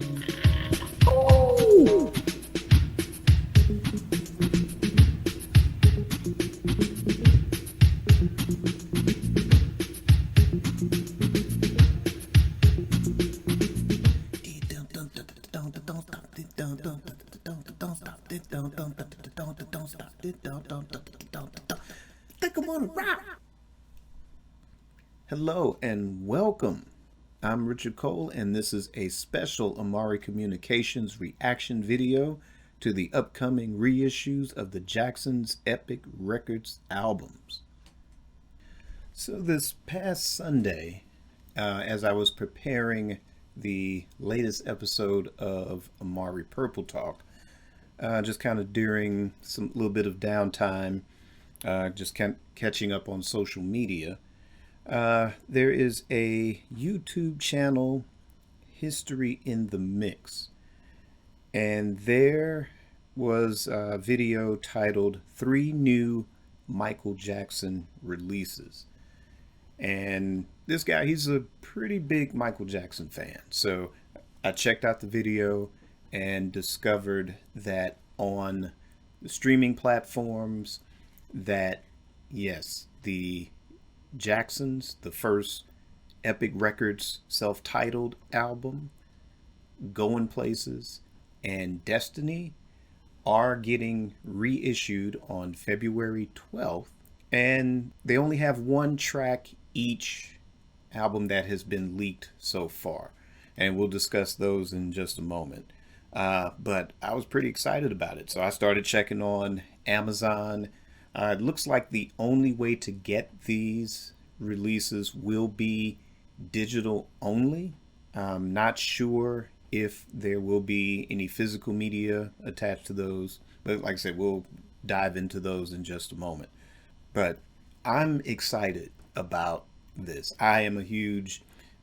Oh! Think I'm gonna rock. Hello and welcome. I'm Richard Cole, and this is a special Amari Communications reaction video to the upcoming reissues of the Jackson's Epic Records albums. So this past Sunday, as I was preparing the latest episode of Amari Purple Talk, just kind of during some little bit of downtime, just catching up on social media, there is a YouTube channel, History in the Mix, and there was a video titled 3 New Michael Jackson Releases. And this guy, he's a pretty big Michael Jackson fan. So I checked out the video and discovered that on the streaming platforms that, yes, the Jacksons, the first Epic Records self-titled album, Goin Places, and Destiny are getting reissued on February 12th. And they only have one track each album that has been leaked so far. And we'll discuss those in just a moment. But I was pretty excited about it. So I started checking on Amazon. It looks like the only way to get these releases will be digital only. I'm not sure if there will be any physical media attached to those. But like I said, we'll dive into those in just a moment. But I'm excited about this. I am a huge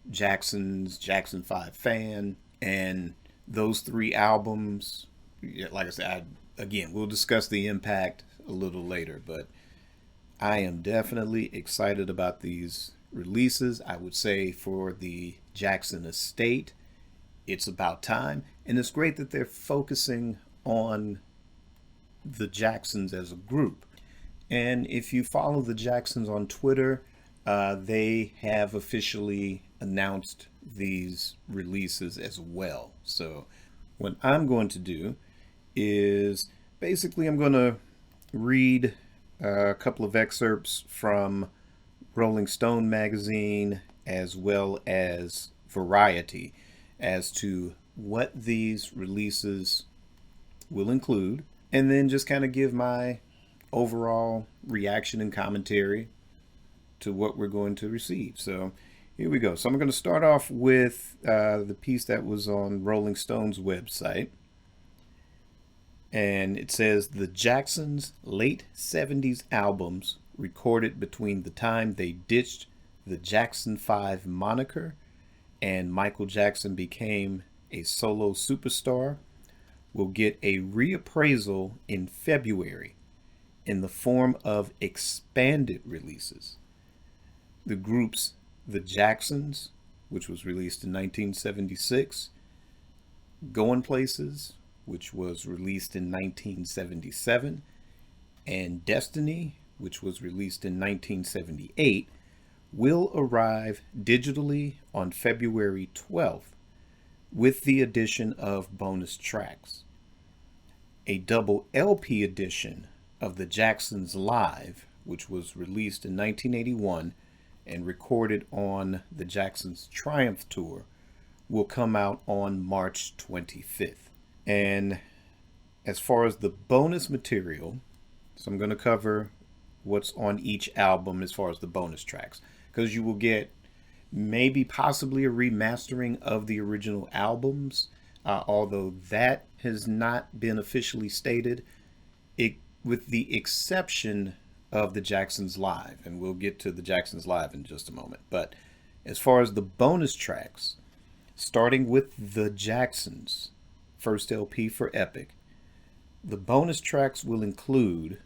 Jackson 5 fan, and those 3 albums, like I said, again, we'll discuss the impact a little later, but I am definitely excited about these releases. I would say for the Jackson estate, it's about time, and it's great that they're focusing on the Jacksons as a group. And if you follow the Jacksons on Twitter, they have officially announced these releases as well. So what I'm going to do is basically I'm going to read a couple of excerpts from Rolling Stone magazine as well as Variety as to what these releases will include, and then just kind of give my overall reaction and commentary to what we're going to receive. So here we go. So I'm going to start off with the piece that was on Rolling Stone's website. And it says, the Jacksons' late 70s albums recorded between the time they ditched the Jackson 5 moniker and Michael Jackson became a solo superstar will get a reappraisal in February in the form of expanded releases. The groups The Jacksons, which was released in 1976, Goin Places, which was released in 1977, and Destiny, which was released in 1978, will arrive digitally on February 12th with the addition of bonus tracks. A double LP edition of the Jacksons Live, which was released in 1981 and recorded on the Jacksons Triumph Tour, will come out on March 25th. And as far as the bonus material, so I'm going to cover what's on each album as far as the bonus tracks, because you will get maybe possibly a remastering of the original albums, although that has not been officially stated, with the exception of the Jacksons Live, and we'll get to the Jacksons Live in just a moment. But as far as the bonus tracks, starting with the Jacksons, first LP for Epic, the bonus tracks will include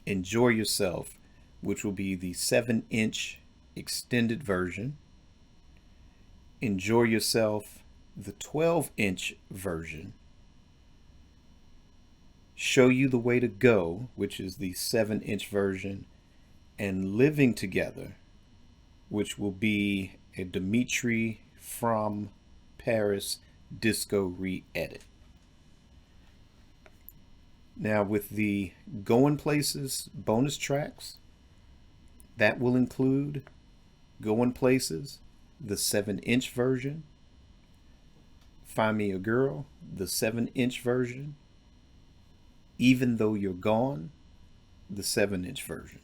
Enjoy Yourself, which will be the 7-inch extended version, Enjoy Yourself the 12-inch version, Show You the Way to Go, which is the 7-inch version, and Living Together, which will be a Dimitri from Paris disco re-edit. Now with the Goin Places bonus tracks, that will include Goin Places, the 7-inch version, Find Me a Girl, the 7-inch version, Even Though You're Gone, the 7-inch version.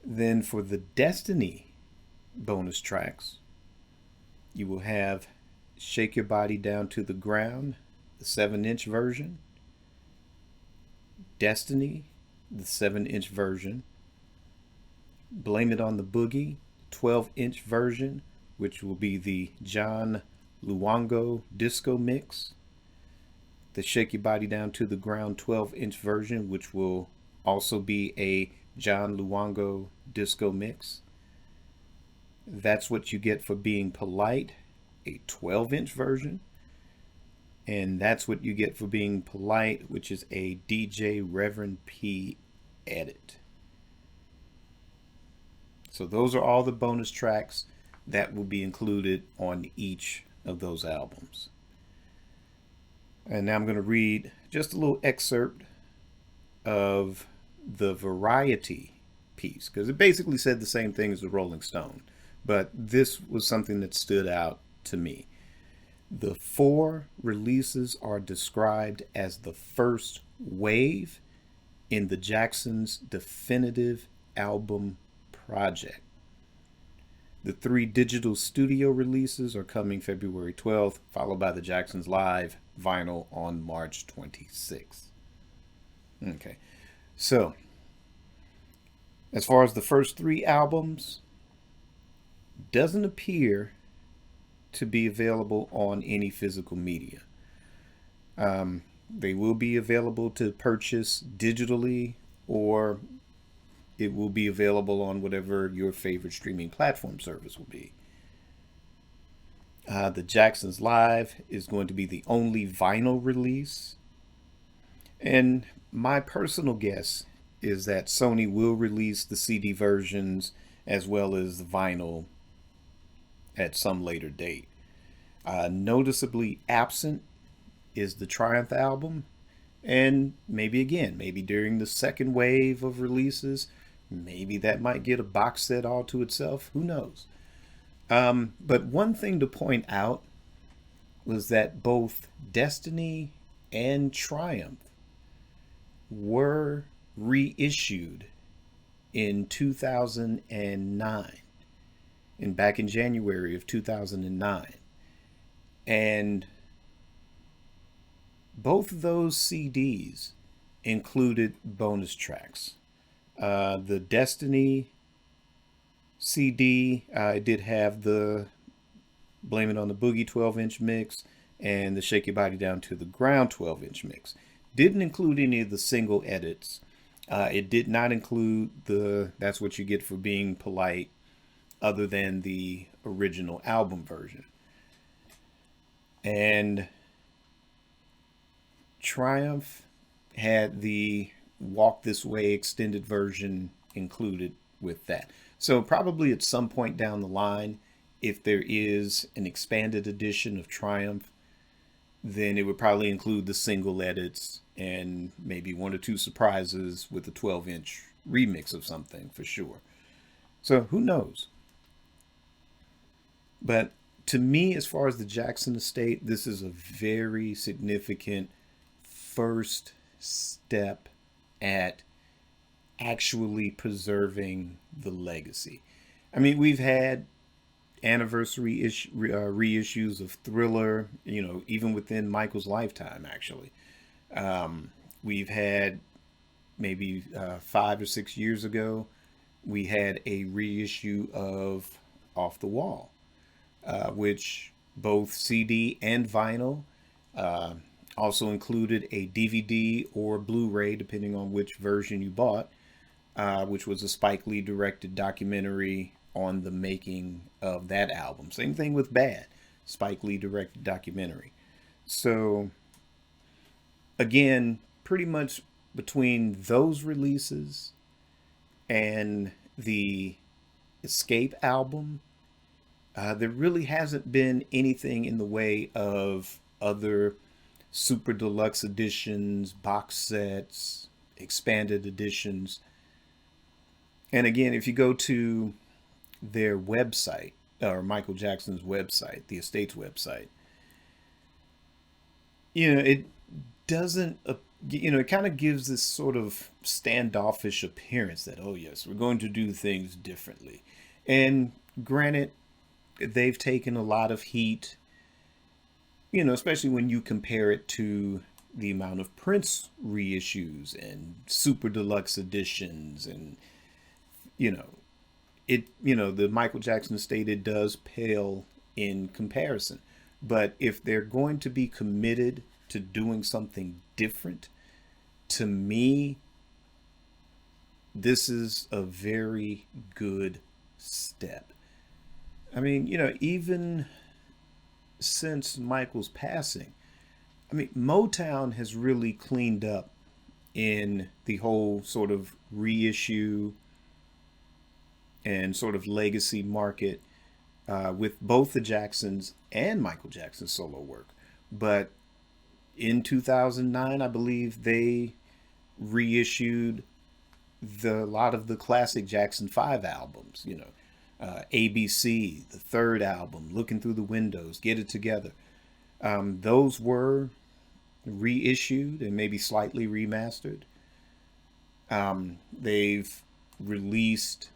Then for the Destiny bonus tracks, you will have Shake Your Body Down to the Ground, the 7-inch version, Destiny, the 7-inch version, Blame It on the Boogie, 12-inch version, which will be the John Luongo disco mix, the Shake Your Body Down to the Ground 12-inch version, which will also be a John Luongo disco mix. That's What You Get for Being Polite, a 12-inch version. And That's What You Get for Being Polite, which is a DJ Reverend P edit. So those are all the bonus tracks that will be included on each of those albums. And now I'm going to read just a little excerpt of the Variety piece, because it basically said the same thing as the Rolling Stone, but this was something that stood out to me. The 4 releases are described as the first wave in the Jacksons' definitive album project. The 3 digital studio releases are coming February 12th, followed by the Jacksons Live vinyl on March 26th. Okay, so as far as the first 3 albums, doesn't appear to be available on any physical media. They will be available to purchase digitally, or it will be available on whatever your favorite streaming platform service will be. The Jacksons Live is going to be the only vinyl release. And my personal guess is that Sony will release the CD versions as well as the vinyl at some later date. Noticeably absent is the Triumph album, and maybe during the second wave of releases, maybe that might get a box set all to itself. Who knows? But one thing to point out was that both Destiny and Triumph were reissued in 2009, and back in January of 2009. And both of those CDs included bonus tracks. The Destiny CD, it did have the Blame It on the Boogie 12-inch mix and the Shake Your Body Down to the Ground 12-inch mix. Didn't include any of the single edits. It did not include the That's What You Get for Being Polite, other than the original album version. And Triumph had the Walk This Way extended version included with that. So probably at some point down the line, if there is an expanded edition of Triumph, then it would probably include the single edits and maybe 1 or 2 surprises with a 12-inch remix of something for sure. So who knows? But to me, as far as the Jackson estate, this is a very significant first step at actually preserving the legacy. I mean, we've had anniversary reissues of Thriller, even within Michael's lifetime, actually. We've had maybe 5 or 6 years ago, we had a reissue of Off the Wall, which both CD and vinyl also included a DVD or Blu-ray, depending on which version you bought, which was a Spike Lee directed documentary on the making of that album. Same thing with Bad. Spike Lee directed documentary. So again, pretty much between those releases and the Escape album, there really hasn't been anything in the way of other super deluxe editions, box sets, expanded editions. And again, if you go to their website, or Michael Jackson's website, the estate's website, it doesn't, it kind of gives this sort of standoffish appearance that, oh, yes, we're going to do things differently. And granted, they've taken a lot of heat, especially when you compare it to the amount of Prince reissues and super deluxe editions. And, you know, the Michael Jackson estate, it does pale in comparison. But if they're going to be committed to doing something different, to me, this is a very good step. I mean, even since Michael's passing, I mean, Motown has really cleaned up in the whole sort of reissue and sort of legacy market, with both the Jacksons and Michael Jackson's solo work. But in 2009, I believe they reissued a lot of the classic Jackson 5 albums, ABC, the third album, Looking Through the Windows, Get It Together. Those were reissued and maybe slightly remastered. They've released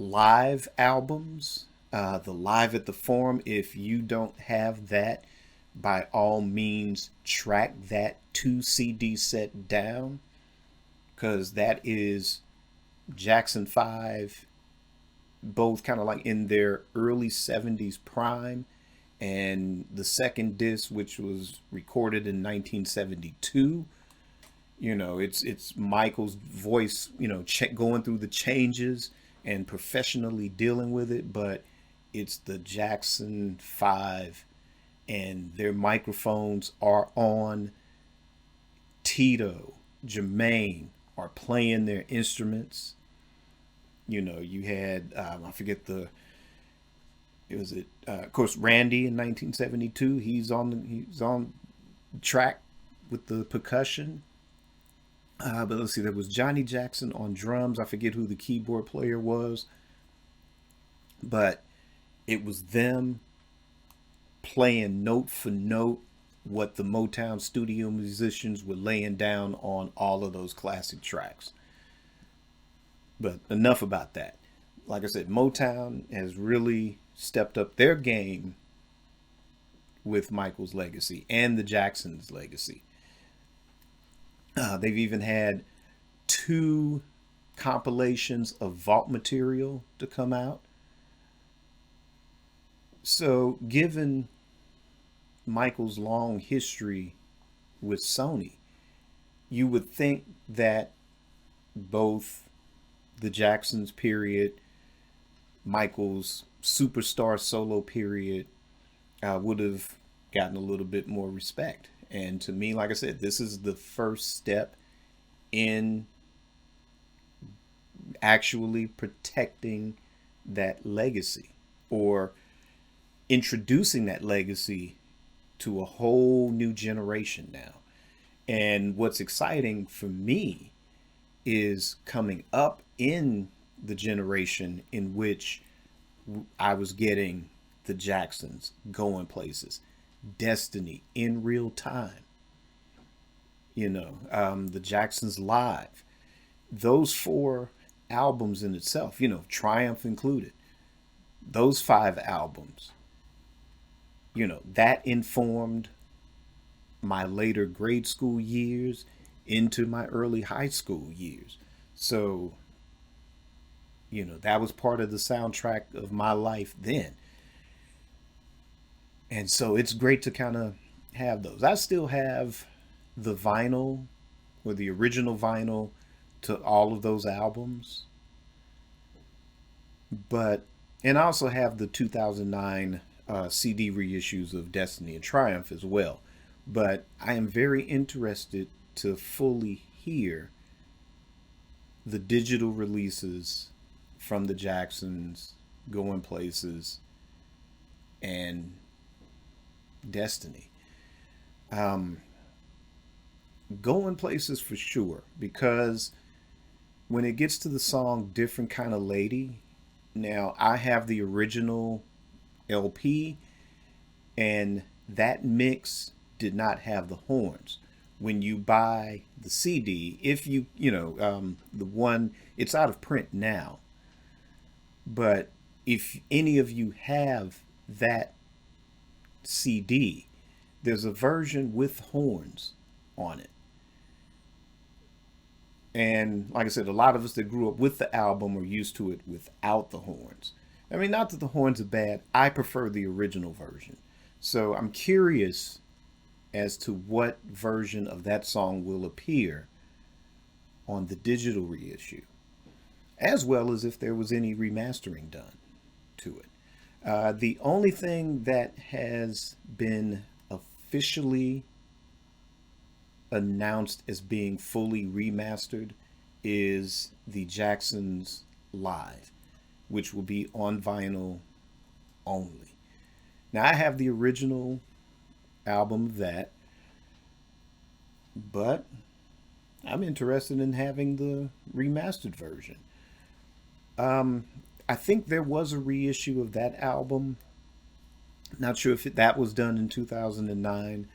live albums, the Live at the Forum. If you don't have that, by all means, track that 2 CD set down, because that is Jackson 5, both kind of like in their early 70s prime, and the second disc, which was recorded in 1972. It's Michael's voice, going through the changes and professionally dealing with it, but it's the Jackson 5, and their microphones are on. Tito, Jermaine are playing their instruments. You had, I forget of course, Randy in 1972. He's on track with the percussion. But let's see, there was Johnny Jackson on drums. I forget who the keyboard player was, but it was them playing note for note what the Motown studio musicians were laying down on all of those classic tracks. But enough about that. Like I said, Motown has really stepped up their game with Michael's legacy and the Jacksons' legacy. They've even had 2 compilations of vault material to come out. So, given Michael's long history with Sony, you would think that both the Jacksons period, Michael's superstar solo period, would have gotten a little bit more respect. And to me, like I said, this is the first step in actually protecting that legacy, or introducing that legacy to a whole new generation now. And what's exciting for me is coming up in the generation in which I was getting the Jacksons, Goin Places, Destiny in real time, the Jacksons Live, those 4 albums in itself, Triumph included, those 5 albums, that informed my later grade school years into my early high school years. So, that was part of the soundtrack of my life then. And so it's great to kind of have those. I still have the vinyl, or the original vinyl, to all of those albums. And I also have the 2009 CD reissues of Destiny and Triumph as well. But I am very interested to fully hear the digital releases from the Jacksons, Goin Places, and Destiny. Um, Goin Places for sure, because when it gets to the song Different Kind of Lady, now I have the original LP, and that mix did not have the horns. When you buy the CD, if the one, it's out of print now, but if any of you have that CD, there's a version with horns on it. And like I said, a lot of us that grew up with the album are used to it without the horns. I mean, not that the horns are bad. I prefer the original version. So I'm curious as to what version of that song will appear on the digital reissue, as well as if there was any remastering done to it. The only thing that has been officially announced as being fully remastered is the Jacksons Live, which will be on vinyl only. Now, I have the original album of that, but I'm interested in having the remastered version. Um, I think there was a reissue of that album. Not sure if that was done in 2009,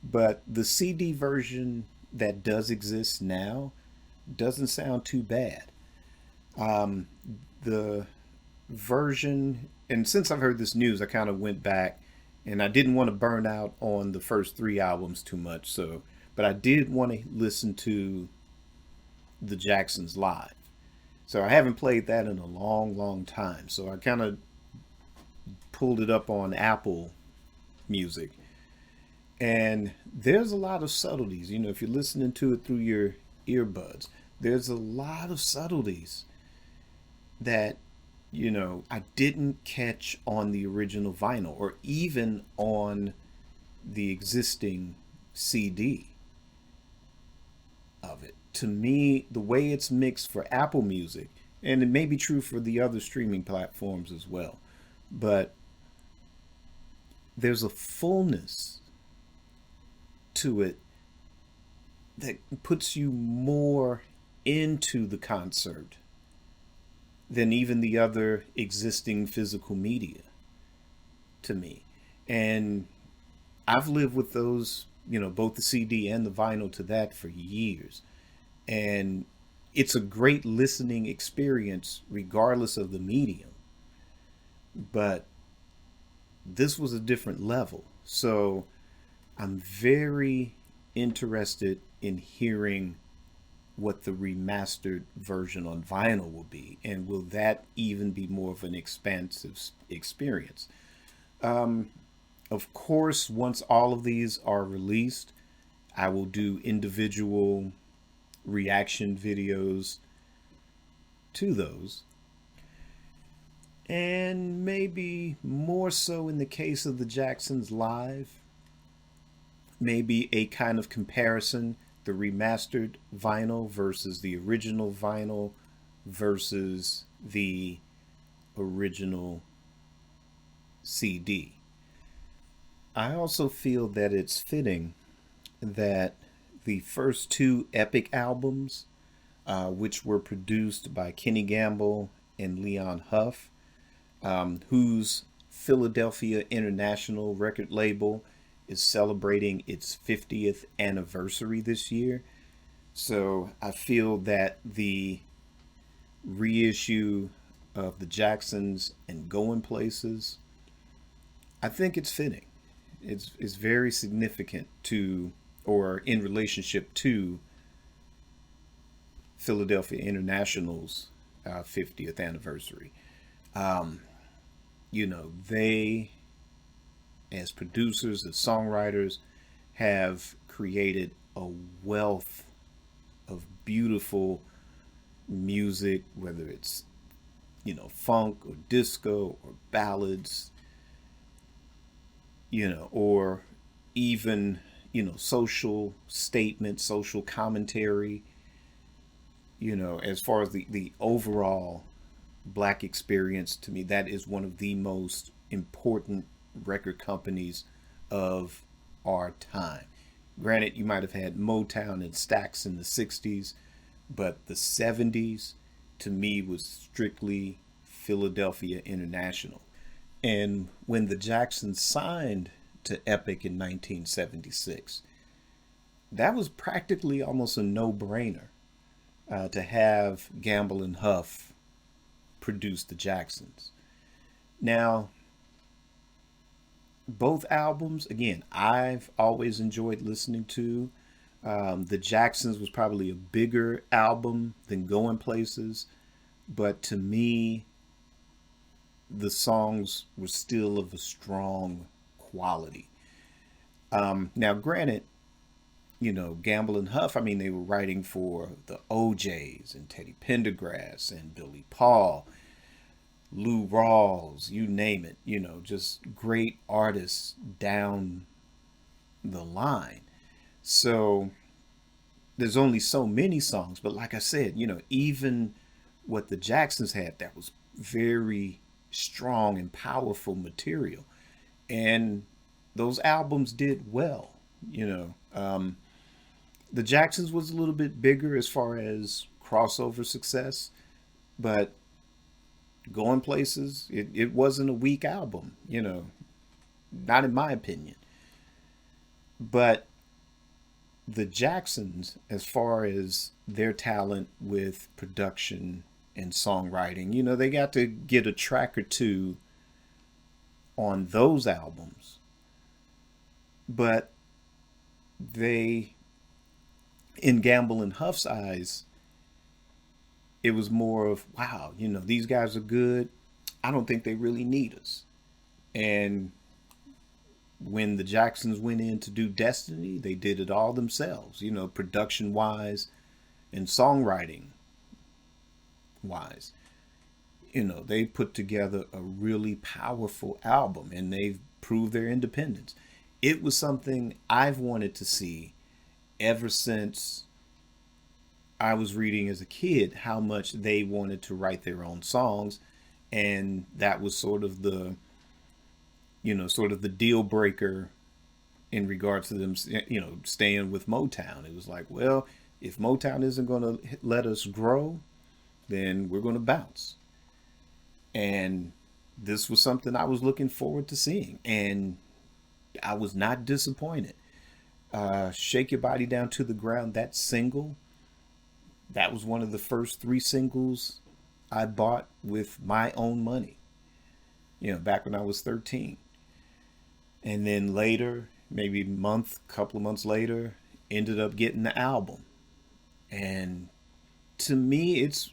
but the CD version that does exist now doesn't sound too bad. Um, the version, and since I've heard this news, I kind of went back and I didn't want to burn out on the first three albums too much. So, but I did want to listen to the Jacksons live. So I haven't played that in a long, long time. So I kind of pulled it up on Apple Music. And there's a lot of subtleties. You know, if you're listening to it through your earbuds, there's a lot of subtleties that, I didn't catch on the original vinyl or even on the existing CD of it. To me, the way it's mixed for Apple Music, and it may be true for the other streaming platforms as well, but there's a fullness to it that puts you more into the concert than even the other existing physical media to me. And I've lived with those, both the CD and the vinyl to that for years. And it's a great listening experience regardless of the medium. But this was a different level. So I'm very interested in hearing what the remastered version on vinyl will be, and will that even be more of an expansive experience. Um, of course, once all of these are released, I will do individual reaction videos to those, and maybe more so in the case of the Jacksons Live, maybe a kind of comparison, the remastered vinyl versus the original vinyl versus the original CD. I also feel that it's fitting that the first two Epic albums, which were produced by Kenny Gamble and Leon Huff, whose Philadelphia International record label is celebrating its 50th anniversary this year. So I feel that the reissue of the Jacksons and Goin Places, I think it's fitting. It's very significant to, or in relationship to, Philadelphia International's 50th anniversary. Um, they, as producers, as songwriters, have created a wealth of beautiful music, whether it's, funk or disco or ballads. or even, social statements, social commentary, as far as the overall black experience. To me, that is one of the most important record companies of our time. Granted, you might have had Motown and Stax in the 60s, but the 70s to me was strictly Philadelphia International. And when the Jacksons signed to Epic in 1976, that was practically almost a no brainer to have Gamble and Huff produce the Jacksons. Now, both albums, again, I've always enjoyed listening to. The Jacksons was probably a bigger album than Goin Places, but to me, the songs were still of a strong quality. Now, granted, Gamble and Huff, I mean, they were writing for the OJs and Teddy Pendergrass and Billy Paul, Lou Rawls, you name it, just great artists down the line. So there's only so many songs, but like I said, even what the Jacksons had, that was very strong and powerful material. And those albums did well, the Jacksons was a little bit bigger as far as crossover success, but Going Places, it wasn't a weak album, not in my opinion. But the Jacksons, as far as their talent with production and songwriting, they got to get a track or two on those albums. But they, in Gamble and Huff's eyes, it was more of, wow, these guys are good. I don't think they really need us. And when the Jacksons went in to do Destiny, they did it all themselves, production wise and songwriting wise. They put together a really powerful album and they've proved their independence. It was something I've wanted to see ever since I was reading as a kid how much they wanted to write their own songs. And that was sort of the deal breaker in regards to them, staying with Motown. It was like, well, if Motown isn't going to let us grow, then we're going to bounce. And this was something I was looking forward to seeing. And I was not disappointed. Shake Your Body Down to the Ground, that single, that was one of the first 3 singles I bought with my own money, back when I was 13. And then later, maybe couple of months later, ended up getting the album. And to me, it's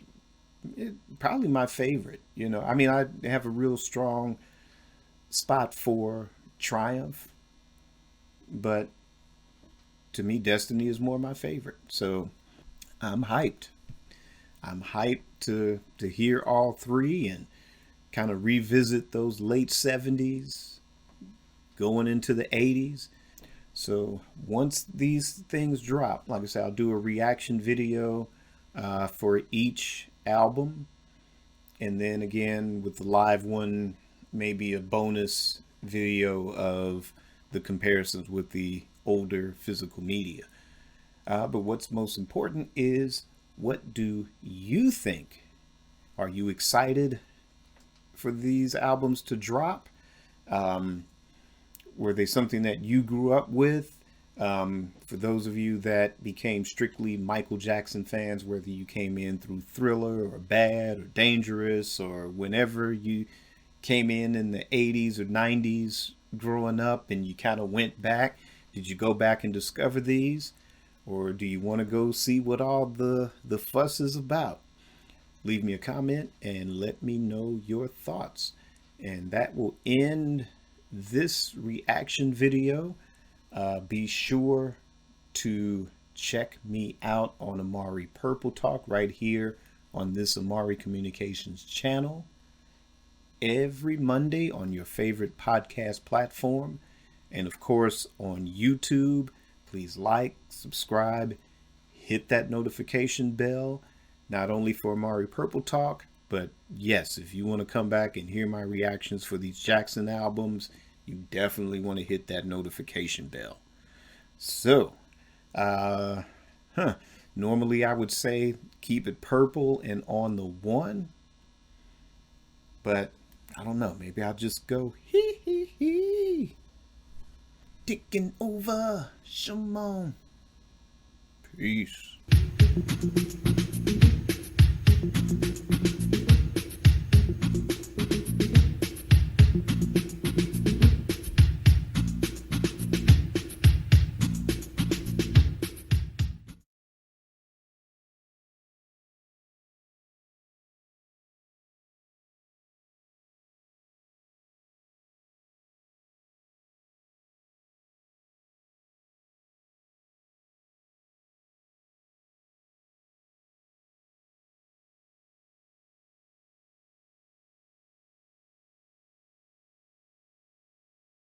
probably my favorite. I mean, I have a real strong spot for Triumph, but to me, Destiny is more my favorite. So I'm hyped. I'm hyped to hear all 3 and kind of revisit those late 70s, going into the 80s. So once these things drop, like I said, I'll do a reaction video for each album. And then again, with the live one, maybe a bonus video of the comparisons with the older physical media. But what's most important is, what do you think? Are you excited for these albums to drop? Were they something that you grew up with? For those of you that became strictly Michael Jackson fans, whether you came in through Thriller or Bad or Dangerous, or whenever you came in the 80s or 90s growing up and you kind of went back, did you go back and discover these? Or do you want to go see what all the fuss is about? Leave me a comment and let me know your thoughts. And that will end this reaction video. Be sure to check me out on Amari Purple Talk right here on this Amari Communications channel every Monday on your favorite podcast platform. And of course, on YouTube, please like, subscribe, hit that notification bell, not only for Amari Purple Talk, but yes, if you want to come back and hear my reactions for these Jackson albums, you definitely want to hit that notification bell. So, uh, normally I would say keep it purple and on the one, but I don't know. Maybe I'll just go hee hee hee. Taking over, Shimon. Peace.